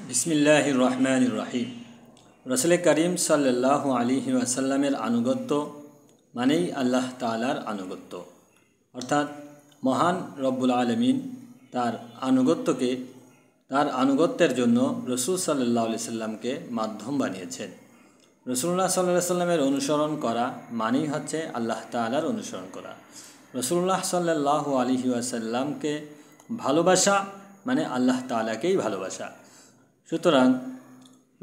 বিসমিল্লাহির রহমানির রহিম। রাসূল করিম সাল্লাল্লাহু আলাইহি ওয়াসাল্লামের আনুগত্য মানেই আল্লাহ তাআলার আনুগত্য, অর্থাৎ মহান রব্বুল আলামিন তার আনুগত্যের জন্য রাসূল সাল্লাল্লাহু আলাইহি সাল্লামকে মাধ্যম বানিয়েছেন। রাসূলুল্লাহ সাল্লাল্লাহু আলাইহি সাল্লামের অনুসরণ করা মানেই হচ্ছে আল্লাহ তাআলার অনুসরণ করা। রাসূলুল্লাহ সাল্লাল্লাহু আলাইহি ওয়াসাল্লামকে ভালোবাসা মানে আল্লাহ তাআলাকেই ভালোবাসা। সুতরাং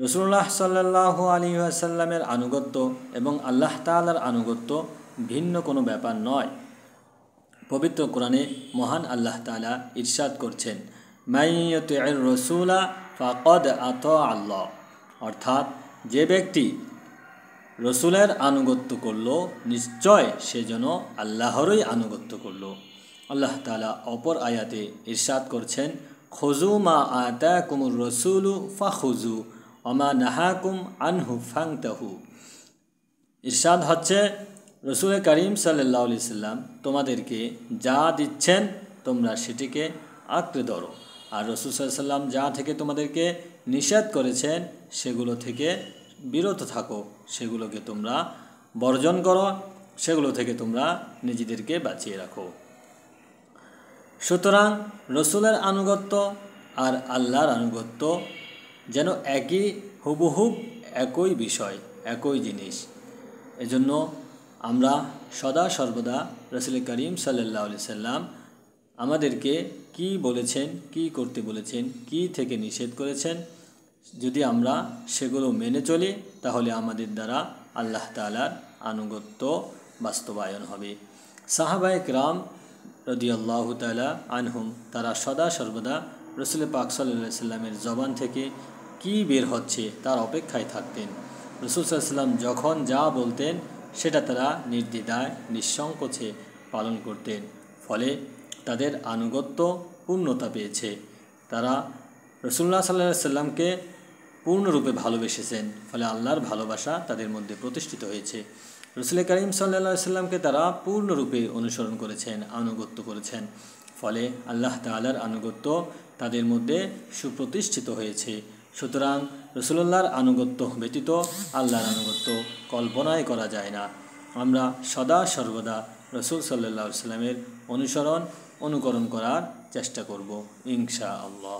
রাসূলুল্লাহ সাল্লাল্লাহু আলাইহি ওয়াসাল্লামের আনুগত্য এবং আল্লাহ তাআলার আনুগত্য ভিন্ন কোনো ব্যাপার নয়। পবিত্র কোরআনে মহান আল্লাহ তাআলা ইরশাদ করছেন, মান ইউতিউর রাসূলা ফাকাদ আতা আল্লাহ, অর্থাৎ যে ব্যক্তি রসুলের আনুগত্য করল নিশ্চয় সে যেন আল্লাহরই আনুগত্য করল। আল্লাহ তাআলা অপর আয়াতে ইরশাদ করছেন, খুযু মা আতাকুমুর রাসূলু ফাখুযু ওয়া মা নাহাকুম আনহু ফান্তাহু। ইরশাদ হচ্ছে, রাসূল করিম সাল্লাল্লাহু আলাইহি সাল্লাম তোমাদেরকে যা দিচ্ছেন তোমরা সেটিকে আঁকড়ে ধরো, আর রাসূল সাল্লাল্লাহু আলাইহি সাল্লাম যা থেকে তোমাদেরকে নিষেধ করেছেন সেগুলো থেকে বিরত থাকো, সেগুলোকে তোমরা বর্জন করো, সেগুলো থেকে তোমরা নিজেদেরকে বাঁচিয়ে রাখো। সুতরাং রসুলের আনুগত্য আর আল্লাহর আনুগত্য যেন একই, হুবহুব একই বিষয়, একই জিনিস। এজন্য আমরা সদা সর্বদা রাসূল করিম সাল্লাল্লাহু আলাইহি সাল্লাম আমাদেরকে কি বলেছেন, কি করতে বলেছেন, কি থেকে নিষেধ করেছেন, যদি আমরা সেগুলো মেনে চলি তাহলে আমাদের দ্বারা আল্লাহ তাআলার আনুগত্য বাস্তবায়ন হবে। সাহাবায়ে কেরাম রাদিয়াল্লাহু তাআলা আনহুম তারা সদা সর্বদা রাসূল পাক সাল্লাল্লাহু আলাইহি সাল্লামের জবান থেকে কি বের হচ্ছে তার অপেক্ষায় থাকতেন। রাসূল সাল্লাল্লাহু আলাইহি সাল্লাম যখন যা বলতেন সেটা তারা নির্দ্বিধায় নিঃসংকোচে পালন করতেন, ফলে তাদের আনুগত্য পূর্ণতা পেয়েছে। তারা রাসূলুল্লাহ সাল্লাল্লাহু আলাইহি সাল্লামকে পূর্ণরূপে ভালোবেসেছেন, ফলে আল্লাহর ভালোবাসা তাদের মধ্যে প্রতিষ্ঠিত হয়েছে। রাসূল করিম সাল্লাল্লাহু আলাইহি সাল্লামকে তারা পূর্ণরূপে অনুসরণ করেছেন, আনুগত্য করেছেন, ফলে আল্লাহ তাআলার আনুগত্য তাদের মধ্যে সুপ্রতিষ্ঠিত হয়েছে। সুতরাং রাসূলুল্লাহর আনুগত্য ব্যতীত আল্লাহর আনুগত্য কল্পনাই করা যায় না। আমরা সদা সর্বদা রাসূল সাল্লাল্লাহু আলাইহি সাল্লামের অনুকরণ করার চেষ্টা করব ইনশাআল্লাহ।